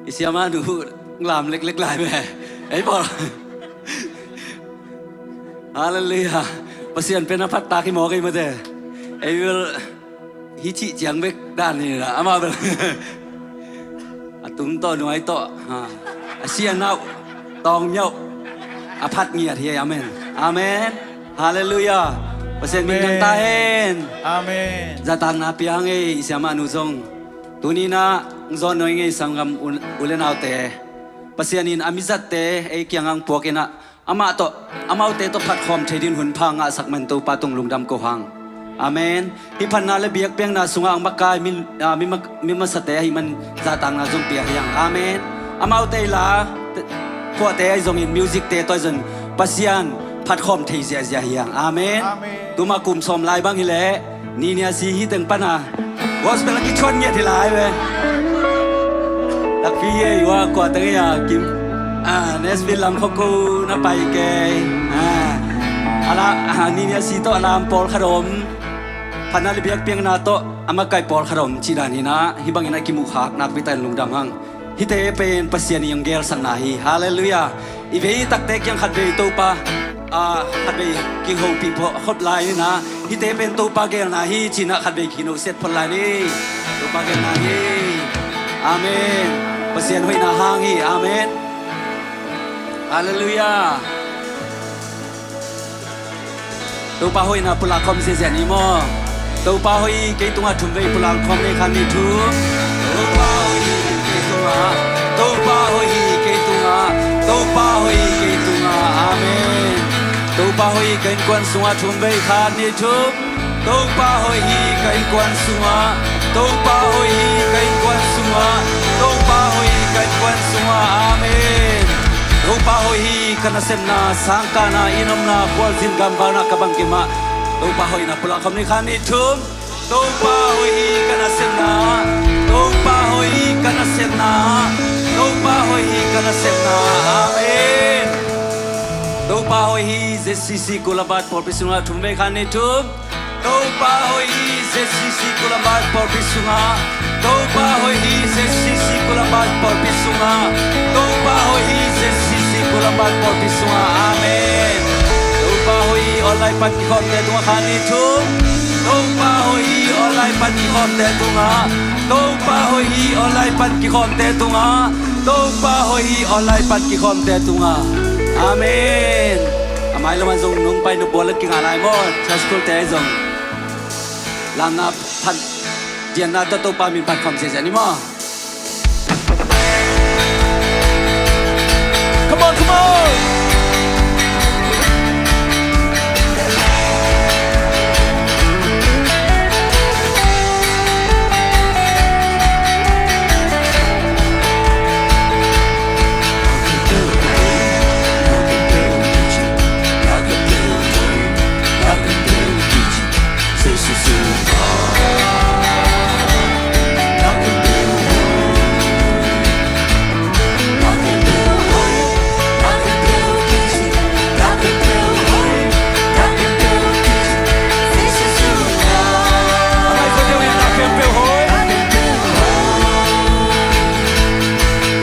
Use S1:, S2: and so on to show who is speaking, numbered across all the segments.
S1: อิสยามาดูลามเล็กๆลายแม่ไอ้บอลฮาเลลูยาประเสียนเป็นอภัตตาขี้หมอกันมาเถอะไอ้เวลฮิจิเจียงเบกด้านนี้นะอามาเป็นตุ้งโตหน่วยโตเสียนเอาตองเยาอภัตเงียที่อาเมนอาเมนฮาเลลูยาประเสียนเป็นกันตาเห็น
S2: อาเมน
S1: จะตางนาเปียงเออิสยามานุซงตัวนี้นะจอนหน่วยไงสังกัมอุเลนเอาเตะภาษานี้อามิจัตเตะไอ้เกียงอังพวกนะอามาโตอามาเตะโตพัดคอมเทดินหุ่นพังอาสักมันตัวปาตงลุงดำโกหังอาเมนฮิพันนาเลเบียกเปียงนาสุงอังบักกายมิมาสเตะให้มันจะตางนาจงเปียกยังอาเมนอามาเตะละพวกเตะไอ้จงอินมิวสิกเตะตัวจนภาษาพัดคอมเทเซียยังอาเมนตัวมากุมสมลายบางฮิเล่นี่เนี่ยสีฮิตึงปนะวอสเป็นลักกี้ชนเนี่ยที่ลายเว้ยลักพี่เอ๋ว่ากว่าตั้งยากิมเนสบิลลำพกูน่าไปแกอะไรนี่เนี่ยสีโตอลามปอลขนมพันนาลิเบียกเปียงนาโตอามาไก่ปอลขนมชีดานีนะฮิบังอินากิมุขากนักวิตัยลุงดำหังฮิเตเป็นปัสยานียังเกลสังนาฮีฮาเลลูยาอีเวตักเตกยังขัดเวตูปะขัดเวกิโฮปีพอขดลายนี่นะฮิเตเป็นตูปะเกลนาฮีจีน่าขัดเวกิโนเซตพลายนี่ตูปะเกลนาฮีอาเมนปัสยานไว้นาหางฮีอาเมนฮาเลลูยาตูปะไว้นาปุลาคอมเสียนี่มอตูปะไว้เกตุงอาทุ่มไว้ปุลาคอมในคันนี้ทุกตูปะไว้เกตุงอาตูปะไว้เกตุงอาตูปะไว้เกตุงอาอาเมนตูปะไว้เกินกวนสุงอาทุ่มไว้คันนี้ทุกตูปะไว้เกินกวนสุงอาตูปะไว้เกินกวนสุงอาตูปะไว้เกินกวนสุงอาอาเมนตูปะไว้กันเซมนาสังกานาอินมนาควอลซินกัมบานากับังกิมาตูปะไว้นาปุลาคำนี้คันนี้ทุกตูปะไว้กันเซมนาตูปะไว้กันเซมนาตูปะไว้กันเซมนาอาเมนตูปะไว้เจสิซิกุลาบัดพอพิสุงาทุ่มเบคันนี้ทุกตูปะไว้เจสิซิกุลาบัดพอพิสุงาตูปะไว้เจสิซิกุลาบัดพอพิสุงาตูปะไว้เจสิซิกุลาบัดพอพิสุงาอาเมนตูปะไว้ออนไลน์ปัจจุบันเตตุงาคันนี้ทุกตูปะไว้ออนไลน์ปัจจุบันเตตุงาตูปะไว้ออนไลน์ปัจจุบันเตตุงาตูปะไว้ออนไลน์ปัจจุบันเตตุงาอาเมนอาไมละมันจงนุ่งไปนุบอลกิงอะไรหมดชาสกุลเตจงลำนับพันเดียนนาตัวปามินปัดคำเสียนี่มั้ง
S2: Come on come on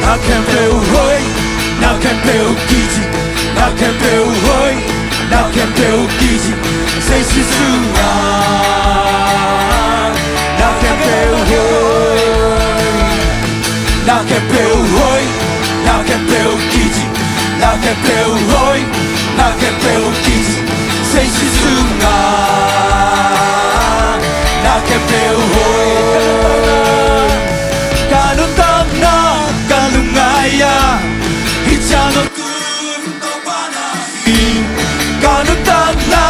S2: Nakem peu hoi, nakem peu kiji, nakem peu hoi, nakem peu kiji, say she sunga. Nakem peu hoi, nakem peu hoi, nakem peu kiji, nakem peu hoi, nakem peu kiji, say she sunga. Nakem peu hoi, kanutang na. Kalungaya, hichano kun topana hi, kanutang na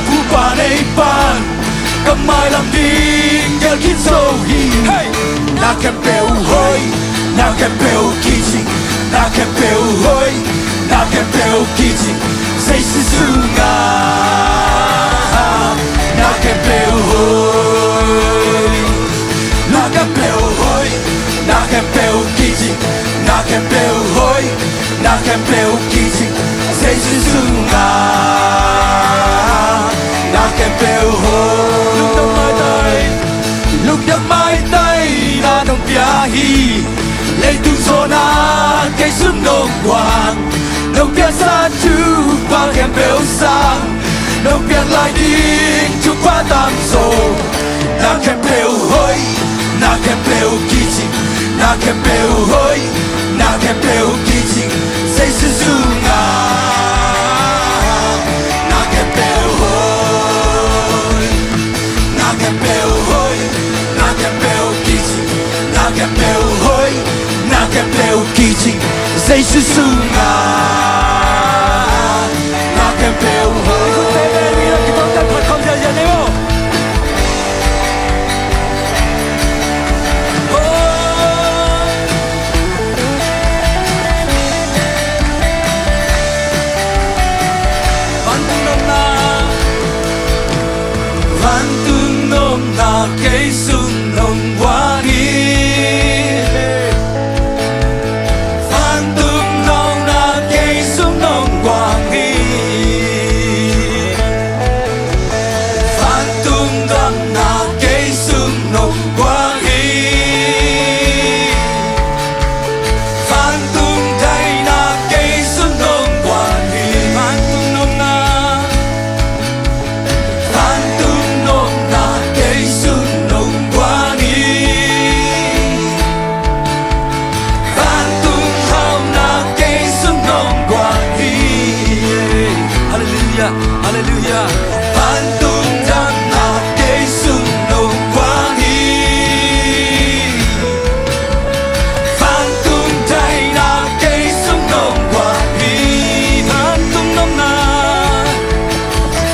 S2: pupanay pan, kamay lam ding yal kitso hi. Nakempeu hoy, nakempeu kichi, nakempeu hoy, nakempeu kichi, say sisunga. Nakempeu hoy, nakempeu hoy, nakempeu kichi. Nakempeu hoi, nakempeu kiji, say sisunga. Nakempeu hoi, lungdam mai tay, na nong piahi, số na cây xuân nồng quang nông biên xa chú ba kèm béo sang nông biên lại điên chú ba tam sổ na kèm béo hôi na kèm béo kỳ trình na kèm béo hôi na kèm béo kỳ trình xây sư du ngà na kèm béo hôi na kèm béo hôi na kèm béo kỳ trình na kèm béo hôi na kèm béo kỳ trình xây sư du ngà na kèm béo hôi
S1: không giờ giờ đấy không
S2: cây xuân nồng quá đi phan tung nồng na cây xuân nồng quá đi phan tung nồng na cây xuân nồng quá đi phan tung đây na cây xuân nồng quá đi phan tung nồng na phan tung nồng na cây xuân
S1: Hallelujah.
S2: Phan tung đam na cây xuân nồng quá đi phan tung đây na cây xuân nồng quá đi phan tung nồng na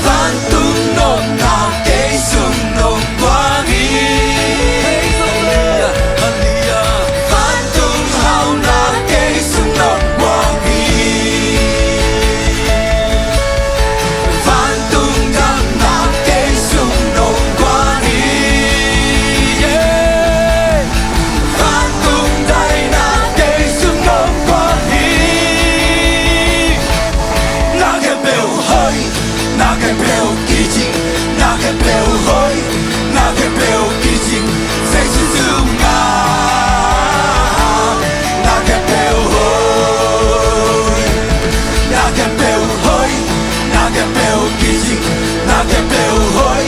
S2: phan tung nồng na cây xuân nồng quá đi
S1: Hallelujah.
S2: phan tung hao na cây xuân nồng quá đi phan tung đam na cây xuân nồng quá đi phan tung đây na cây xuân nồng quá đi na kèm béo hơi na kèm béo kỳ trình na kèm béo hơi na kèm béo kỳ trình xây dựng dương nga na kèm béo hơi na kèm béo hơi na kèm béo kỳ trình na kèm béo hơi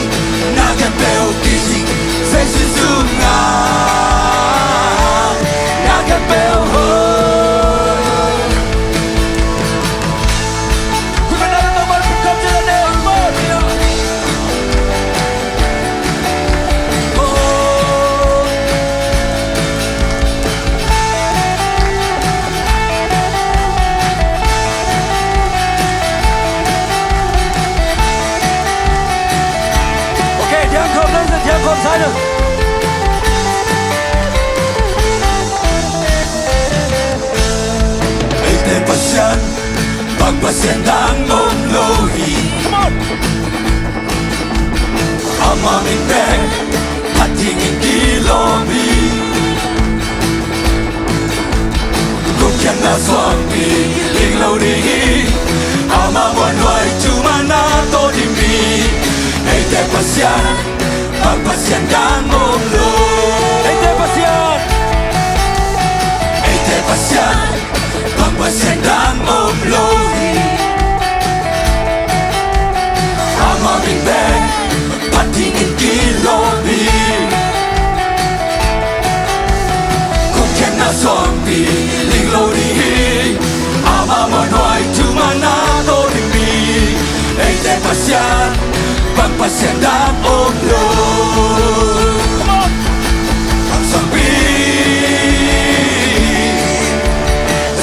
S2: na kèm béo kỳ trình xây dựng dương nga na kèm béo hơi quý vị đang đồng hành cùng công ty này
S1: Ok, tiếng không lên rồi, tiếng không sai được.
S2: Ete pasyan pagpasyan ng omlohi ang aming beng at hingin kilomi Kukyan na swami linglaw dihi ama buwanway tumanato dimi Ete pasyan pagpasyan ng omlohi
S1: Ete pasyan.
S2: Ete pasyan pagpasyan ng omlohi ang aming beng patingin kilomi Kukyan na swampi linglaw dihi ama manoy tumanato dimi Ete pasyan pagpasyan ng omlohi ang swampi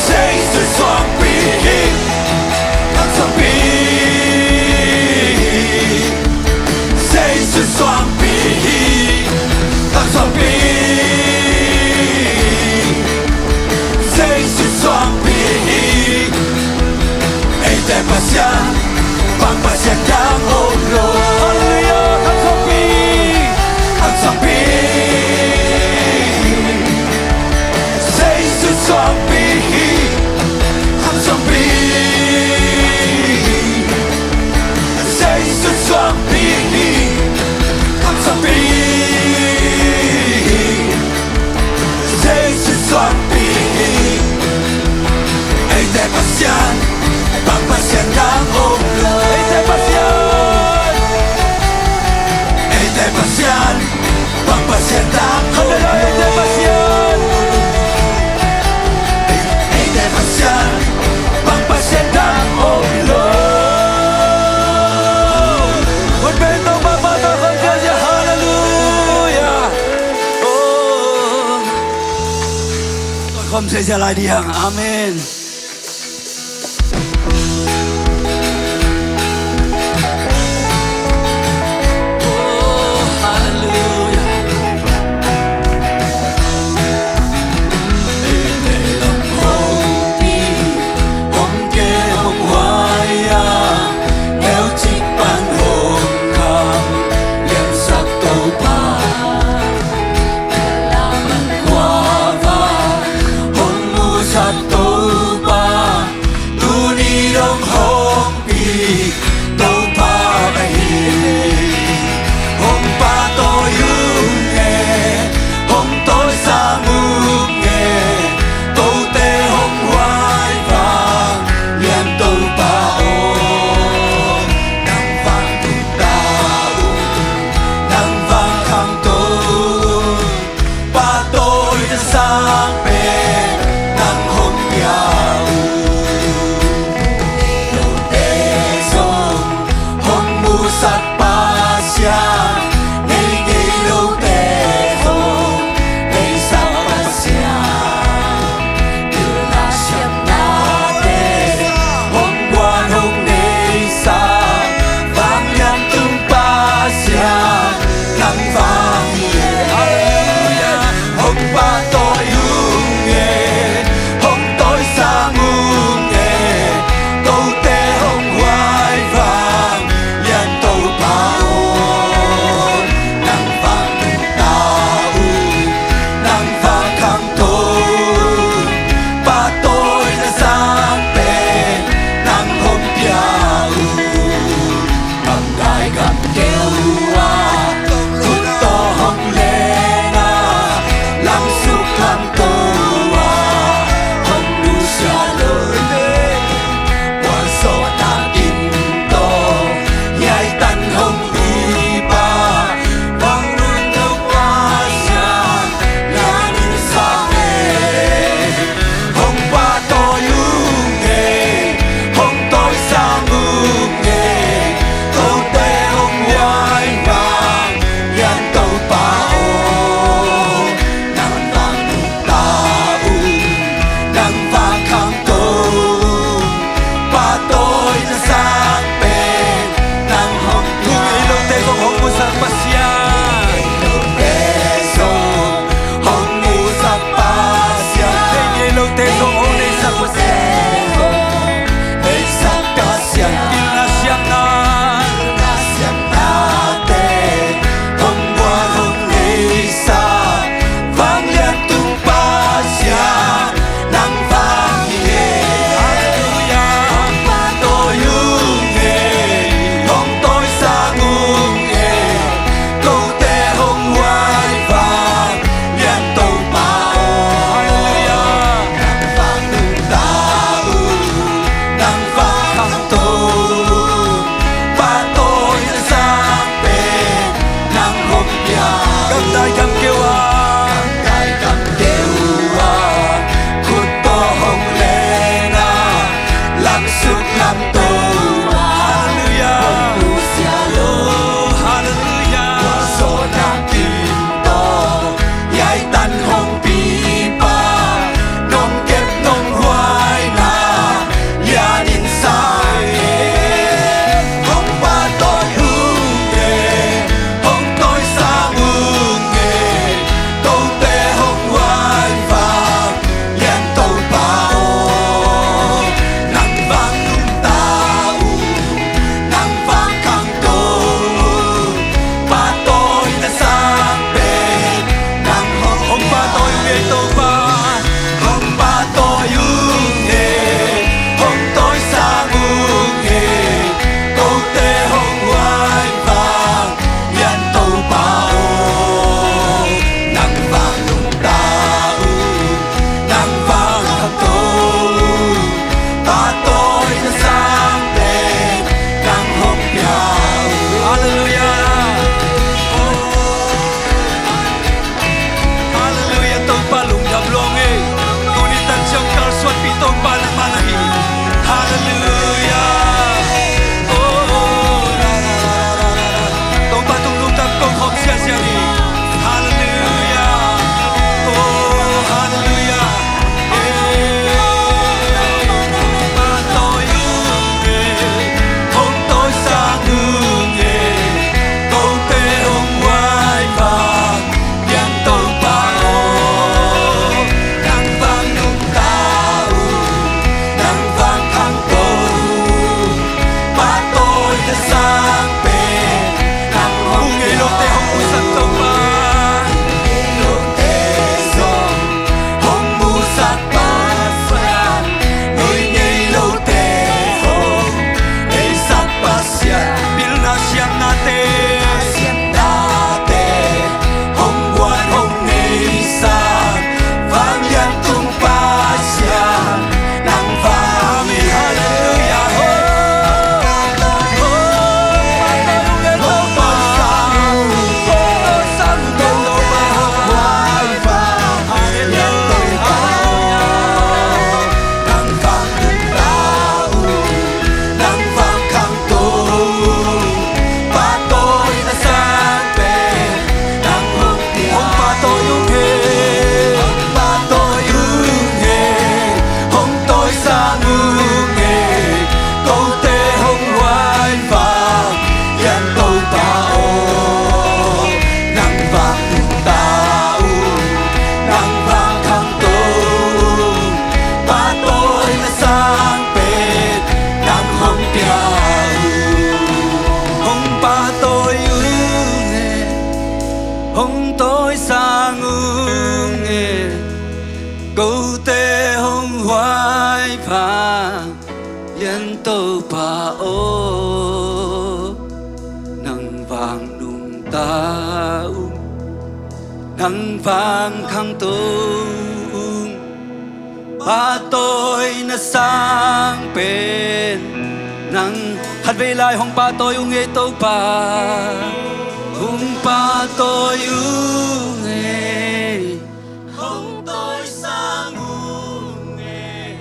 S2: say sa swampi ang swampi say sa swampi ang swampi say sa swampi Ete pasyan pagpasyan ng omlohi
S1: Hallelujah. Ang swampi.
S2: ang swampi say sa swampi ang swampi say sa swampi ang swampi say sa swampi
S1: khom se se lai diang amen
S2: Hồng mu sát tàu
S1: câu tê hồng hoài phà liên tàu pa ô nắng vàng nung ta nắng vàng khang tung ba tôi na sang bên nắng hạt về lại hồng ba tôi ung nghe tàu pa hồng ba tôi ung nghe hồng tôi sang ung nghe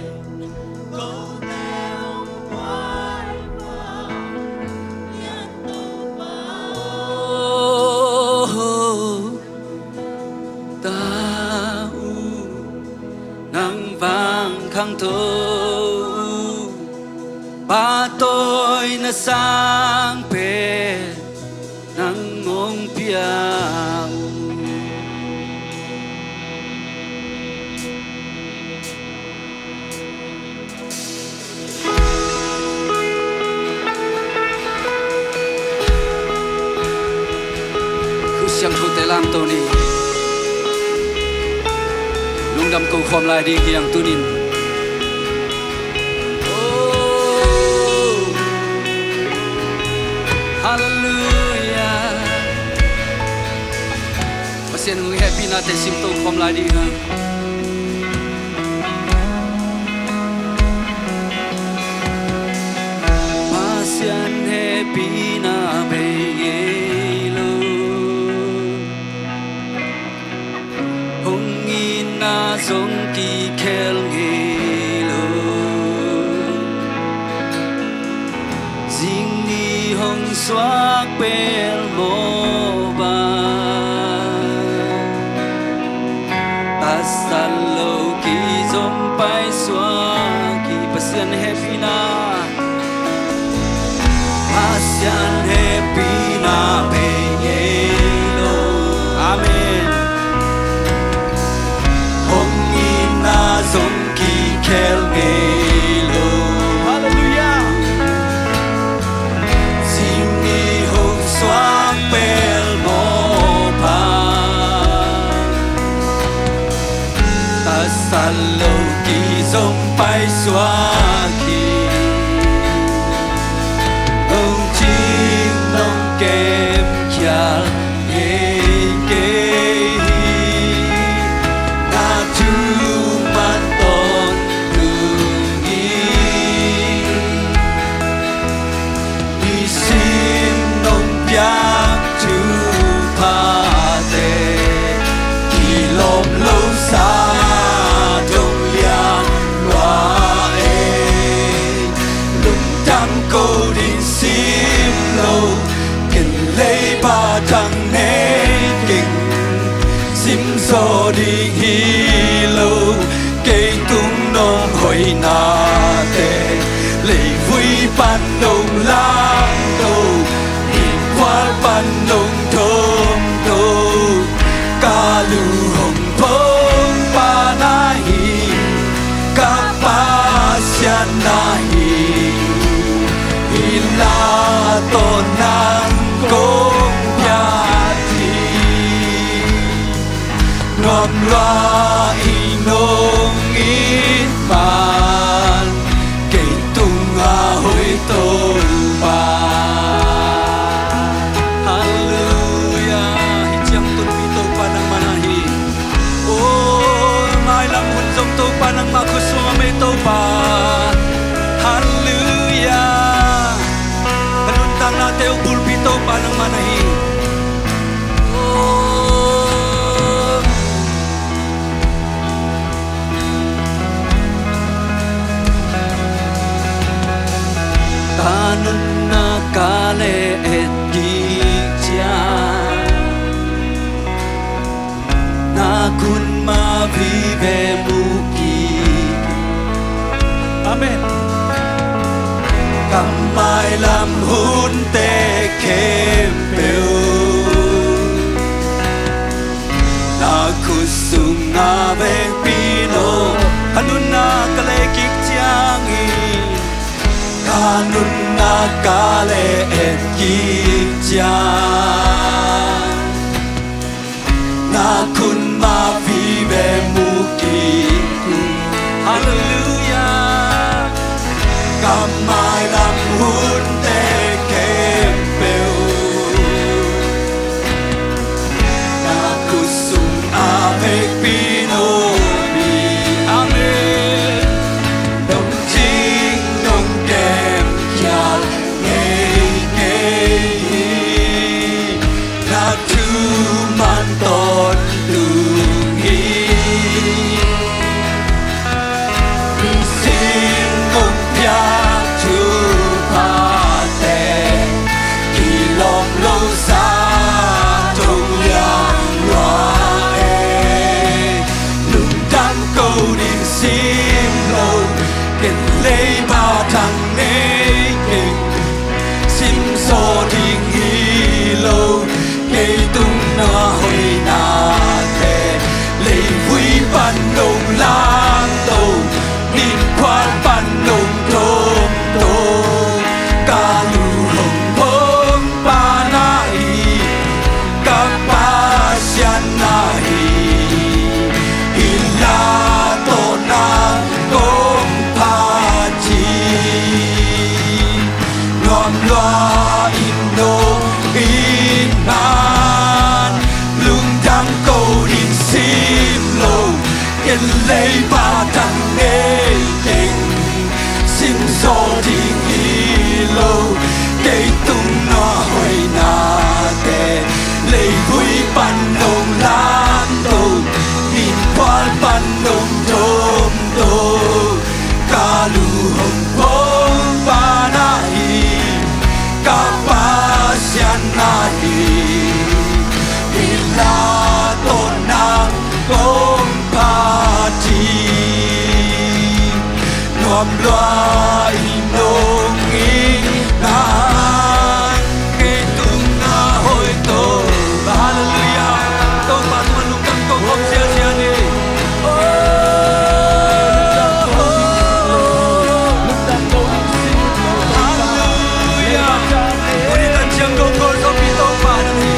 S1: câu tê hồng hoài phà liên tàu pa ta nắng vàng khang thâu ba tôi na sang pe nắng ngông piang cứ xiang thu tê lam tô ni lungdam câu khom lại đi hiang tu nín Hallelujah Pasien ngung happy na te sim câu khom lại đi ha Pasien happy na be yelo hong in na zong ki khel ngelo jing ni hong swak pel mo ba tasal lo ki zom pai swak ki pasien happy na pasien happy na be yelo amen zong ki khel ngelo hallelujah sim ni hong swang pel mo pa ta salo ki zong pai xóa ki ông chim nong kem kial thằng nê kinh sim so đi hi lâu cây tung nong hồi na tê lệ vui pan nong lang đâu in qua pan nong thơm đâu ca lu hồng phong pa na hi ca pa xian na hi la ton nang cô ngom loa inong in pan kay tunga hoy topa hallelujah hityang tunmi topa ng manahi oh may lang hunzong topa ng makuswa may topa hallelujah hanuntang natin upulpi topa ng manahi Tanun na kale et gikja na kun ma vive muki Amen Kamay lam hun te kem peu na kusung na veng pino Hanun na kale gikjangi Kanun na kale et gikja Na kun ma vive muki
S2: đình sim lâu kết lấy ba thằng nê kinh sim so đình hi lâu cây tung na hồi na tê lấy vui ban nông lang tàu nhìn quan ban nông thôm tô ca lu hồng bông ba na hi các ba xian na hi ila to na công pha chi ngom loa in nô in nan lungdam câu đình sim lâu yên lấy ba thằng nê kinh sim gió đình hi lâu cây tung nó hồi na tê lấy vui ban nông lan tô nhìn quan ban nông thôm tô ca lu hồng bông ba na hi ca ba xian na hi ila to na công pha chi nom loa in nong in nan cây tung na hồi tô hallelujah tô ba tu lung tâm công công sia sia ni hallelujah uri ta chiang công công so pi tô ba ni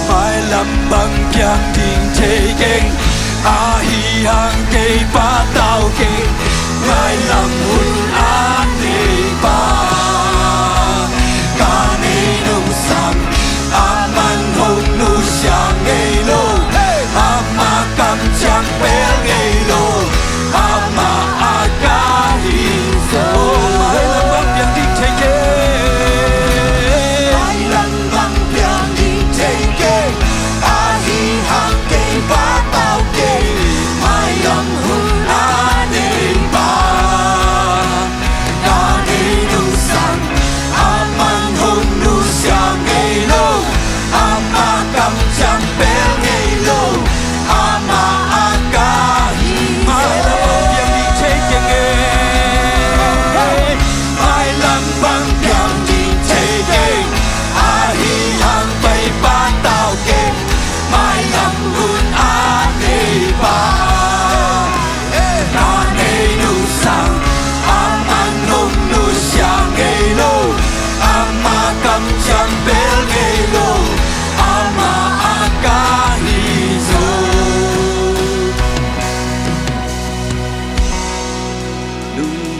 S2: mai lâm bằng giang đình thế kinh a hi hang cây ba tao kinh mai lâm hun an đi ba ca ni nung sam aman hong nu xiang ngây lô ama cam chang bel ngây lô ama aga hi so mai lâm bằng giang đình thế kinh mai lâm bằng giang đình thế kinh a hi hang cây ba tao kinh mai lâm hun an đi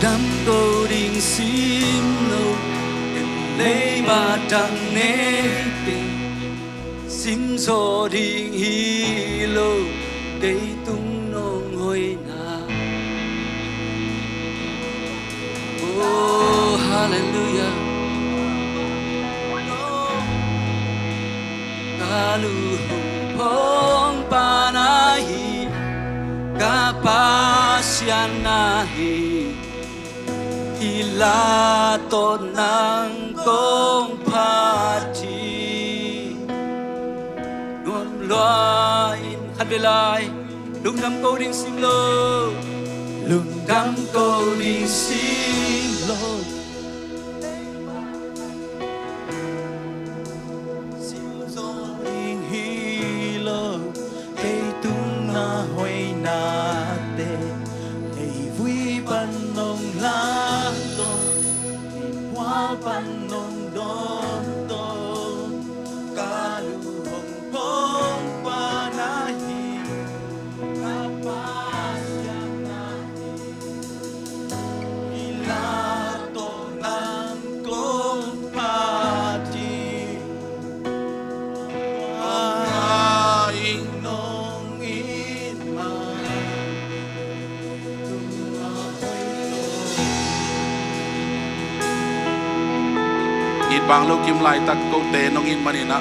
S1: đam cô đình sim lâu lấy ba đằng nê sim so đình hi lâu cây tung nong hồi na. Oh hallelujah. Kalu pong panahi kapasyaнаhi ilato ng kong pati nuam loain hadvelai lungdam ko ding simlo lungdam ko ding simlo
S2: Pan nong don don kaluhong pong panahi kapasyaнаhi ilato ng kong pati aing nong inman
S3: It bang lo kim lai tak ko te nong in manina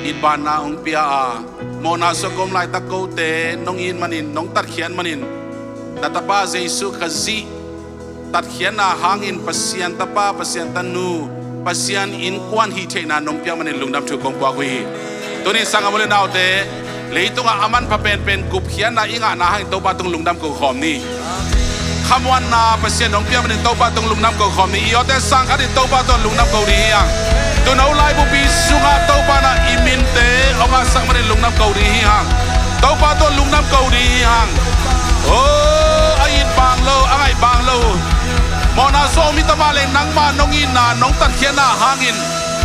S3: it ban na ong pia a mona so kom lai tak ko te nong in manin nong tat khian manin tatapa jesu khazi tat khian na hangin pasian tapa pasian tanu pasian in kwan hi the na nong pia manin lungdam thu kong kwa hui tuni sanga mole naw te leitunga aman pa pen pen kup khian na inga na hang to ba tung lungdam ko khom ni Kamuan na pasien nong pia manin topa tong lungnam ko khom ni iote sang khatin topa ton lungnam ko ri yang tunau lai bu pi sunga topa na iminte onga sang manin lungnam ko ri hang topa ton lungnam ko ri hang oh ai bang lo angai bang lo mona zomi tamale nang ma nong in na nong tat khian na hangin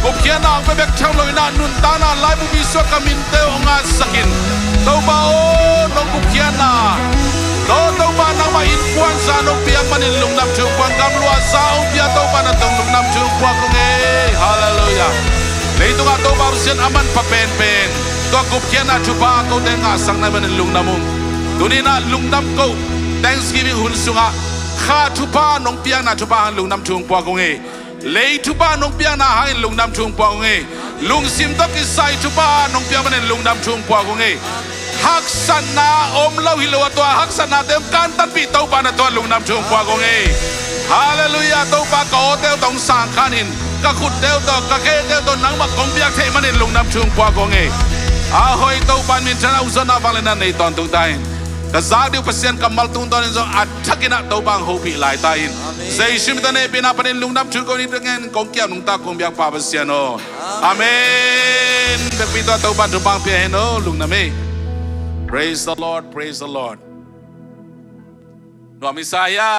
S3: ko khian na pe bek chang loi na nun ta na lai bu pi so kaminte onga sakin topa o nong ku khian na Tau ba nang ma in kuan sa nong piang manin lungnam chung kuan kam lua sa ong pia tau ba na tong lungnam chung kuan kong hallelujah leitu nga tau ba rusian aman pa pen pen to kup kian na chupa ko te nga sang na manin lungnam mong tuni na lungnam ko thanksgiving hun sunga kha chupa nong piang na chupa han lungnam chung kuan kong lei chupa nong piang na han lungnam chung kuan kong lung sim to ki sai chupa nong piang manin lungnam chung kuan kong Haksana om lau hilo atwa haksana dem kan tan pi tau pa na to lungnam chung kwa kong hallelujah tau pa ka hotel tong sang khanin ka khut deu to ka ke deu to nang ma kong biak the manin lungnam chung kwa kong a hoi tau pan min chana uzona walena nei ton tung tain ka za diu pasien kamal tung ton zo athakina tau bang ho pi lai tain sei sim ta ne pina panin lungnam chung ko ni tengen kong kya nung ta kong biak pa pasien o amen be pi to tau ban bang pe no lungnam Praise the Lord, praise the Lord. No Messiah.